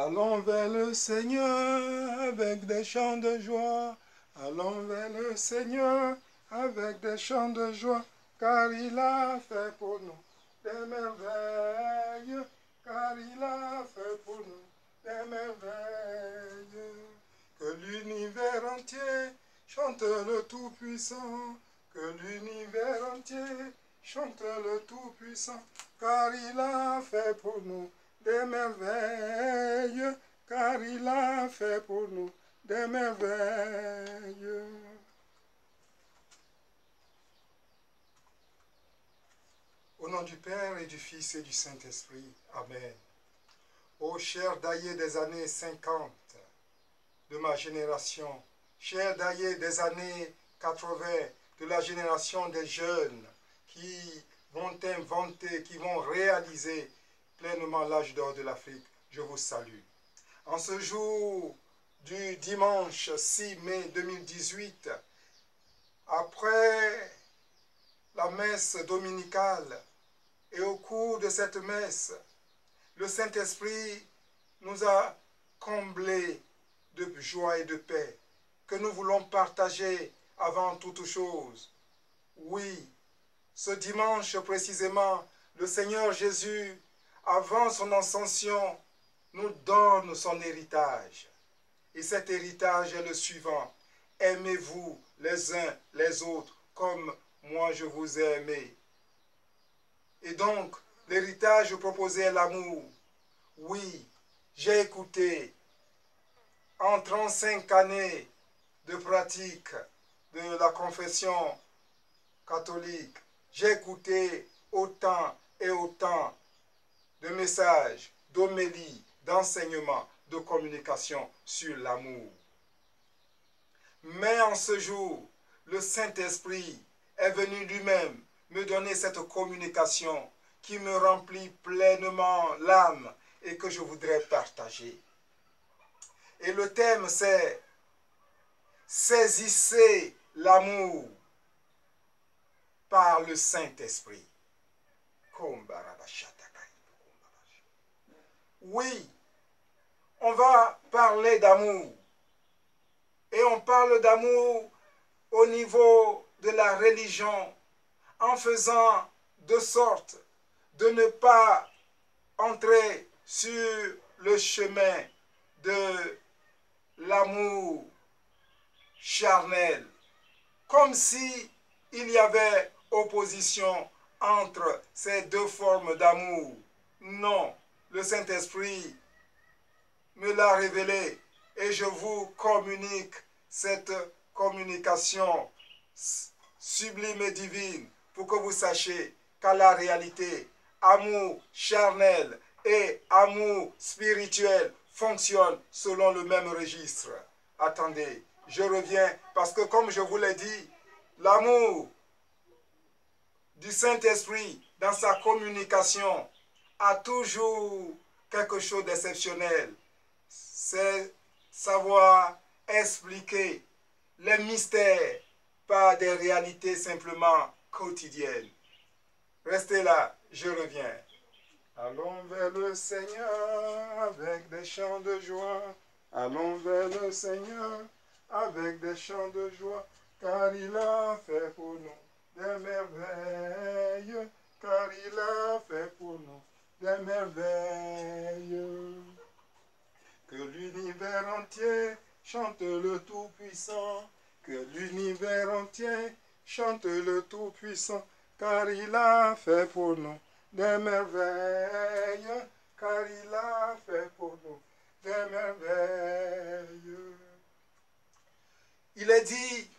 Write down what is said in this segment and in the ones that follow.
Allons vers le Seigneur avec des chants de joie. Allons vers le Seigneur avec des chants de joie, car il a fait pour nous des merveilles, car il a fait pour nous des merveilles. Que l'univers entier chante le Tout-Puissant, que l'univers entier chante le Tout-Puissant, car il a fait pour nous des merveilles, car il a fait pour nous des merveilles. Au nom du Père et du Fils et du Saint-Esprit, Amen. Ô cher Daillé des années 50 de ma génération, cher Daillé des années 80, de la génération des jeunes qui vont inventer, qui vont réaliser pleinement l'âge d'or de l'Afrique, je vous salue. En ce jour du dimanche 6 mai 2018, après la messe dominicale et au cours de cette messe, le Saint-Esprit nous a comblés de joie et de paix que nous voulons partager avant toute chose. Oui, ce dimanche précisément, le Seigneur Jésus, avant son ascension, nous donne son héritage. Et cet héritage est le suivant. Aimez-vous les uns les autres comme moi je vous ai aimé. Et donc, l'héritage proposé est l'amour. Oui, j'ai écouté en 35 années de pratique de la confession catholique, j'ai écouté autant et autant de messages, d'homélies, d'enseignements, de communication sur l'amour. Mais en ce jour, le Saint-Esprit est venu lui-même me donner cette communication qui me remplit pleinement l'âme et que je voudrais partager. Et le thème c'est « Saisissez l'amour par le Saint-Esprit ». Oui, on va parler d'amour. Et on parle d'amour au niveau de la religion, en faisant de sorte de ne pas entrer sur le chemin de l'amour charnel, comme si il y avait opposition entre ces deux formes d'amour. Non, le Saint-Esprit me l'a révélé et je vous communique cette communication sublime et divine pour que vous sachiez qu'à la réalité, amour charnel et amour spirituel fonctionnent selon le même registre. Attendez, je reviens parce que comme je vous l'ai dit, l'amour du Saint-Esprit dans sa communication a toujours quelque chose d'exceptionnel. C'est savoir expliquer les mystères par des réalités simplement quotidiennes. Restez là, je reviens. Allons vers le Seigneur avec des chants de joie. Allons vers le Seigneur avec des chants de joie, car il a fait pour nous des merveilles, car il a fait pour nous des merveilles. Que l'univers entier chante le Tout-Puissant, que l'univers entier chante le Tout-Puissant, car il a fait pour nous des merveilles, car il a fait pour nous des merveilles. Il est dit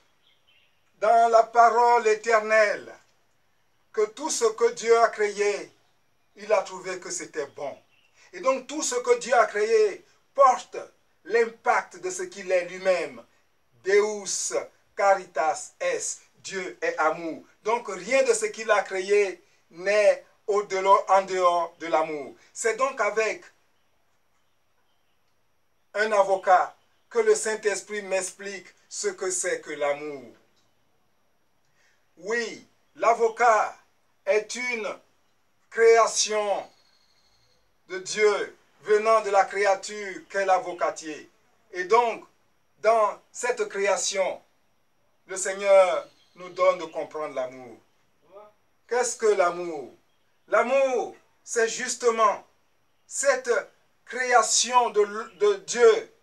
dans la parole éternelle que tout ce que Dieu a créé, il a trouvé que c'était bon. Et donc tout ce que Dieu a créé porte l'impact de ce qu'il est lui-même. Deus caritas est, Dieu est amour. Donc rien de ce qu'il a créé n'est au-delà, en dehors de l'amour. C'est donc avec un avocat que le Saint-Esprit m'explique ce que c'est que l'amour. Oui, l'avocat est une création de Dieu venant de la créature qu'est l'avocatier. Et donc, dans cette création, le Seigneur nous donne de comprendre l'amour. Qu'est-ce que l'amour? L'amour, c'est justement cette création de Dieu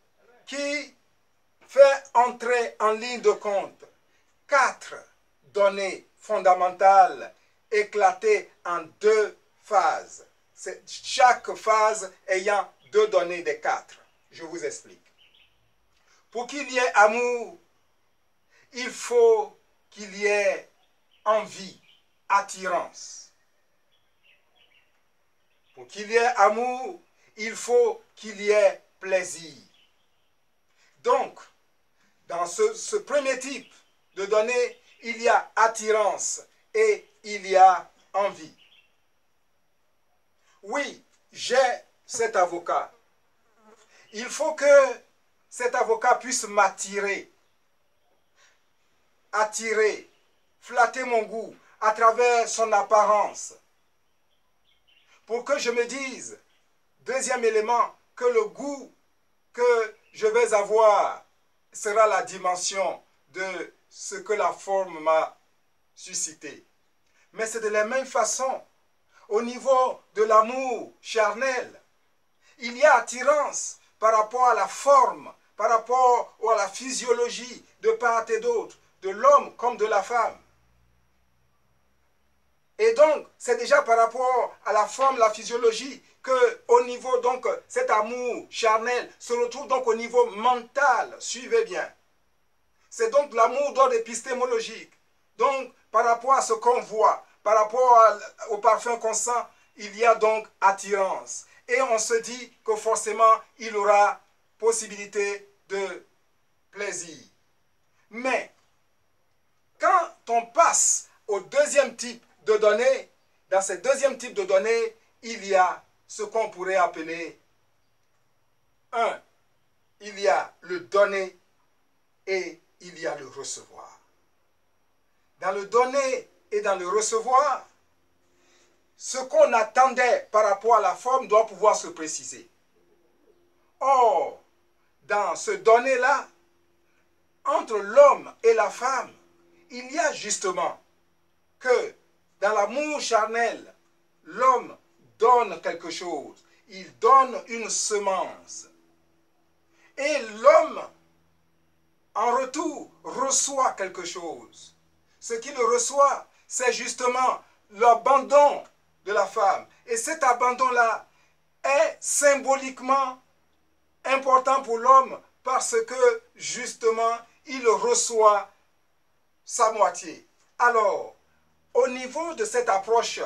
qui fait entrer en ligne de compte 4 données fondamentales éclatées en 2 phases. Chaque phase ayant 2 données des 4. Je vous explique. Pour qu'il y ait amour, il faut qu'il y ait envie, attirance. Pour qu'il y ait amour, il faut qu'il y ait plaisir. Donc, dans ce premier type de données, il y a attirance et il y a envie. Oui, j'ai cet avocat. Il faut que cet avocat puisse m'attirer, flatter mon goût à travers son apparence. Pour que je me dise, deuxième élément, que le goût que je vais avoir sera la dimension de ce que la forme m'a suscité. Mais c'est de la même façon, au niveau de l'amour charnel, il y a attirance par rapport à la forme, par rapport à la physiologie de part et d'autre, de l'homme comme de la femme. Et donc, c'est déjà par rapport à la forme, la physiologie, que au niveau, donc, cet amour charnel se retrouve donc au niveau mental. Suivez bien. C'est donc l'amour d'ordre épistémologique. Donc, par rapport à ce qu'on voit, par rapport au parfum qu'on sent, il y a donc attirance. Et on se dit que forcément, il aura possibilité de plaisir. Mais, quand on passe au deuxième type de données, dans ce deuxième type de données, il y a ce qu'on pourrait appeler il y a le donner et il y a le recevoir. Dans le donner et dans le recevoir, ce qu'on attendait par rapport à la forme doit pouvoir se préciser. Or, dans ce donner-là, entre l'homme et la femme, il y a justement que dans l'amour charnel, l'homme donne quelque chose. Il donne une semence. Et l'homme, en retour, reçoit quelque chose. Ce qu'il reçoit, c'est justement l'abandon de la femme. Et cet abandon-là est symboliquement important pour l'homme parce que, justement, il reçoit sa moitié. Alors, au niveau de cette approche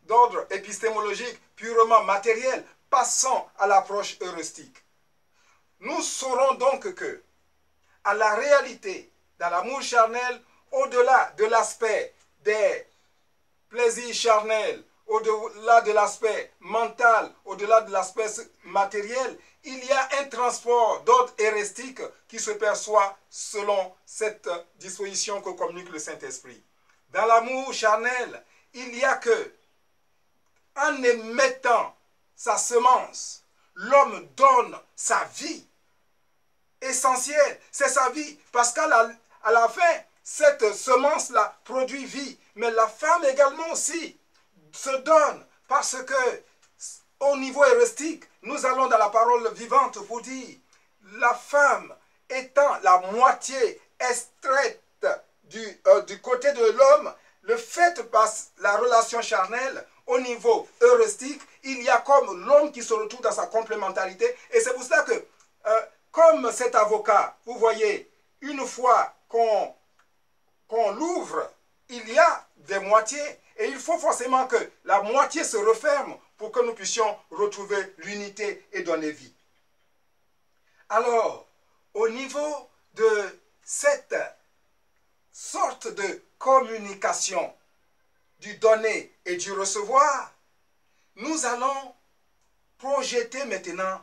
d'ordre épistémologique purement matériel, passons à l'approche heuristique. Nous saurons donc que, à la réalité, dans l'amour charnel, au-delà de l'aspect des plaisirs charnels, au-delà de l'aspect mental, au-delà de l'aspect matériel, il y a un transport d'ordre heuristique qui se perçoit selon cette disposition que communique le Saint-Esprit. Dans l'amour charnel, il y a que, en émettant sa semence, l'homme donne sa vie essentielle. C'est sa vie, parce qu'à la fin, cette semence-là produit vie. Mais la femme également aussi se donne, parce que au niveau heuristique, nous allons dans la parole vivante pour dire, la femme étant la moitié extraite du côté de l'homme, le fait par la relation charnelle, au niveau heuristique, il y a comme l'homme qui se retrouve dans sa complémentarité. Et c'est pour cela que, comme cet avocat, vous voyez, une fois qu'on l'ouvre, il y a des moitiés. Et il faut forcément que la moitié se referme pour que nous puissions retrouver l'unité et donner vie. Alors, au niveau de cette sorte de communication du donner et du recevoir, nous allons projeter maintenant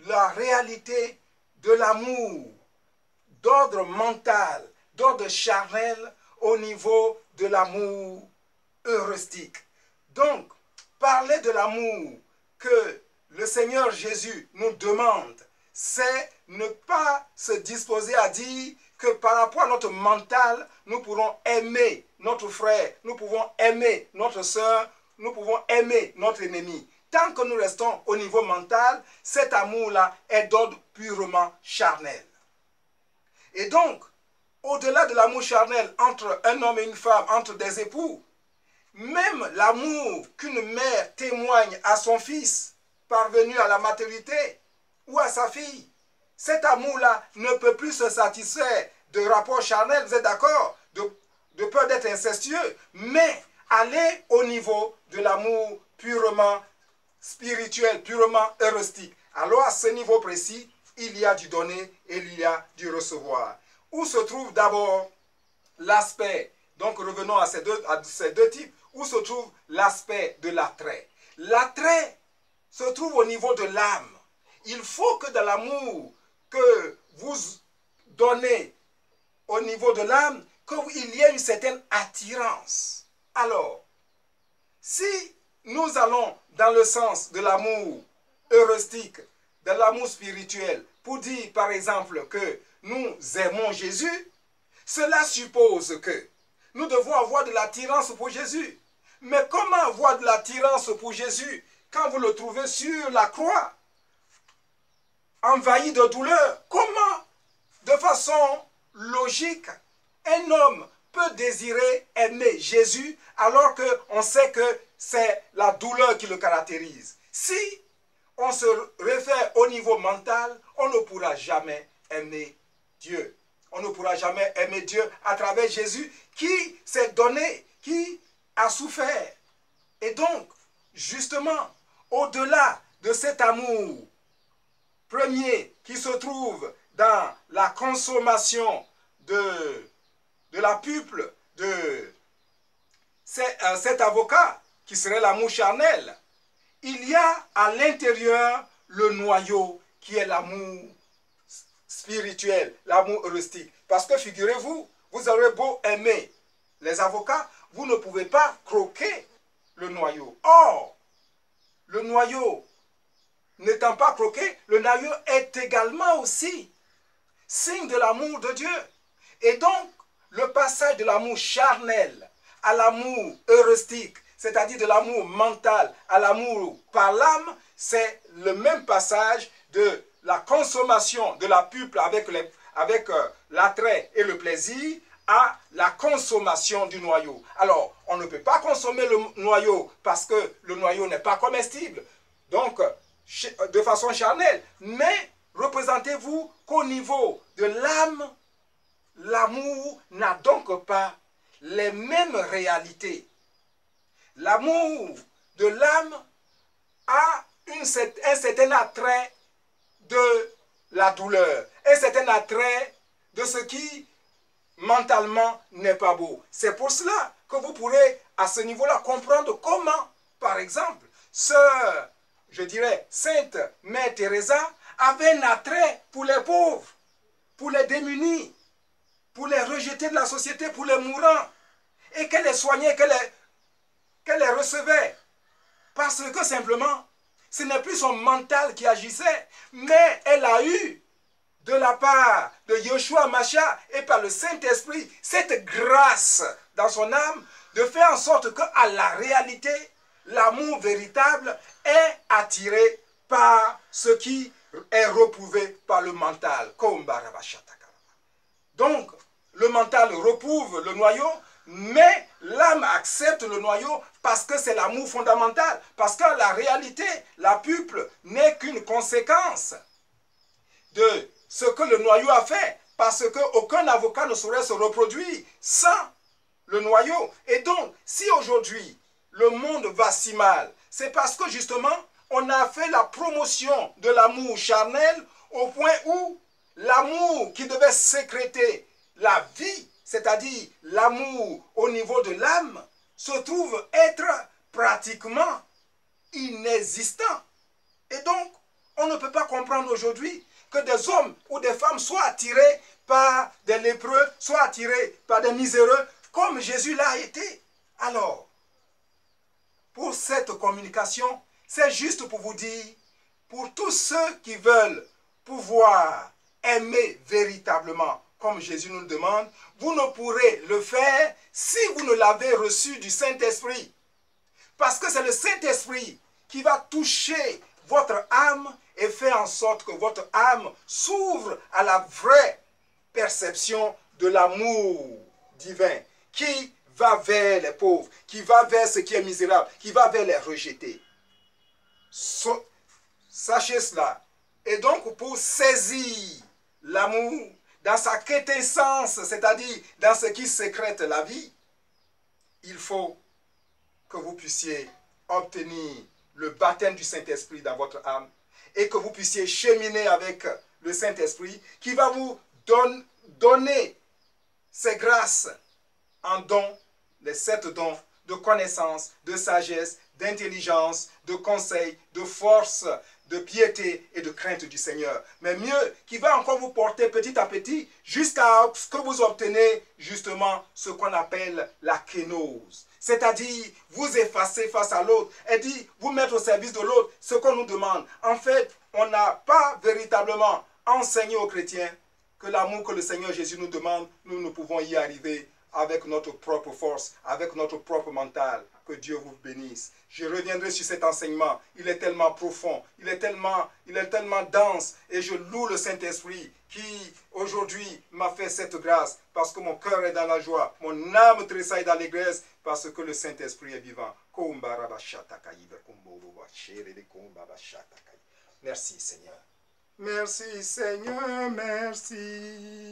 la réalité de l'amour d'ordre mental, d'ordre charnel au niveau de l'amour heuristique. Donc, parler de l'amour que le Seigneur Jésus nous demande, c'est ne pas se disposer à dire que par rapport à notre mental, nous pourrons aimer notre frère, nous pouvons aimer notre soeur, nous pouvons aimer notre ennemi. Tant que nous restons au niveau mental, cet amour-là est d'ordre purement charnel. Et donc, au-delà de l'amour charnel entre un homme et une femme, entre des époux, même l'amour qu'une mère témoigne à son fils parvenu à la maturité ou à sa fille, cet amour-là ne peut plus se satisfaire de rapports charnels, vous êtes d'accord, de peur d'être incestueux, mais aller au niveau de l'amour purement spirituel, purement heuristique. Alors à ce niveau précis, il y a du donner et il y a du recevoir. Où se trouve d'abord l'aspect, donc revenons à ces deux types, où se trouve l'aspect de l'attrait. L'attrait se trouve au niveau de l'âme. Il faut que dans l'amour que vous donnez au niveau de l'âme, qu'il y ait une certaine attirance. Alors, si nous allons dans le sens de l'amour heuristique, de l'amour spirituel, pour dire par exemple que nous aimons Jésus, cela suppose que nous devons avoir de l'attirance pour Jésus. Mais comment avoir de l'attirance pour Jésus quand vous le trouvez sur la croix, envahi de douleur? Comment, de façon logique, un homme peut désirer aimer Jésus alors qu'on sait que c'est la douleur qui le caractérise? Si on se réfère au niveau mental, on ne pourra jamais aimer Dieu. On ne pourra jamais aimer Dieu à travers Jésus qui s'est donné, qui a souffert. Et donc, justement, au-delà de cet amour premier qui se trouve dans la consommation de la pupille de cet avocat, qui serait l'amour charnel, il y a à l'intérieur le noyau qui est l'amour spirituel, l'amour heuristique. Parce que figurez-vous, vous aurez beau aimer les avocats, vous ne pouvez pas croquer le noyau. Or, le noyau n'étant pas croqué, le noyau est également aussi signe de l'amour de Dieu. Et donc, le passage de l'amour charnel à l'amour heuristique, c'est-à-dire de l'amour mental à l'amour par l'âme, c'est le même passage de la consommation de la pupille avec l'attrait et le plaisir à la consommation du noyau. Alors, on ne peut pas consommer le noyau parce que le noyau n'est pas comestible, donc de façon charnelle, mais représentez-vous qu'au niveau de l'âme, l'amour n'a donc pas les mêmes réalités. L'amour de l'âme a un certain attrait de la douleur, un certain attrait de ce qui mentalement n'est pas beau. C'est pour cela que vous pourrez à ce niveau-là comprendre comment, par exemple, sœur, je dirais, Sainte Mère Teresa avait un attrait pour les pauvres, pour les démunis, pour les rejetés de la société, pour les mourants, et qu'elle les soignait, qu'elle les recevait. Parce que simplement, ce n'est plus son mental qui agissait, mais elle a eu, de la part de Yeshua Mashiach et par le Saint-Esprit, cette grâce dans son âme de faire en sorte qu'à la réalité, l'amour véritable est attiré par ce qui est reprouvé par le mental. Donc, le mental reprouve le noyau, mais l'âme accepte le noyau parce que c'est l'amour fondamental. Parce que la réalité, la pupille n'est qu'une conséquence de ce que le noyau a fait. Parce qu'aucun avocat ne saurait se reproduire sans le noyau. Et donc, si aujourd'hui le monde va si mal, c'est parce que justement, on a fait la promotion de l'amour charnel au point où l'amour qui devait sécréter la vie, c'est-à-dire l'amour au niveau de l'âme, se trouve être pratiquement inexistant. Et donc, on ne peut pas comprendre aujourd'hui que des hommes ou des femmes soient attirés par des lépreux, soient attirés par des miséreux, comme Jésus l'a été. Alors, pour cette communication, c'est juste pour vous dire pour tous ceux qui veulent pouvoir aimer véritablement, comme Jésus nous le demande, vous ne pourrez le faire si vous ne l'avez reçu du Saint-Esprit. Parce que c'est le Saint-Esprit qui va toucher votre âme et faire en sorte que votre âme s'ouvre à la vraie perception de l'amour divin qui va vers les pauvres, qui va vers ce qui est misérable, qui va vers les rejetés. Sachez cela. Et donc, pour saisir l'amour dans sa quintessence, c'est-à-dire dans ce qui sécrète la vie, il faut que vous puissiez obtenir le baptême du Saint-Esprit dans votre âme et que vous puissiez cheminer avec le Saint-Esprit qui va vous donner ses grâces en dons, les 7 dons de connaissance, de sagesse, d'intelligence, de conseil, de force, de piété et de crainte du Seigneur. Mais mieux, qui va encore vous porter petit à petit jusqu'à ce que vous obtenez justement ce qu'on appelle la kénose. C'est-à-dire vous effacer face à l'autre et dire vous mettre au service de l'autre ce qu'on nous demande. En fait, on n'a pas véritablement enseigné aux chrétiens que l'amour que le Seigneur Jésus nous demande, nous ne pouvons y arriver avec notre propre force, avec notre propre mental. Que Dieu vous bénisse. Je reviendrai sur cet enseignement. Il est tellement profond, il est tellement dense. Et je loue le Saint-Esprit qui, aujourd'hui, m'a fait cette grâce. Parce que mon cœur est dans la joie, mon âme tressaille d'allégresse, parce que le Saint-Esprit est vivant. Merci Seigneur. Merci Seigneur, merci.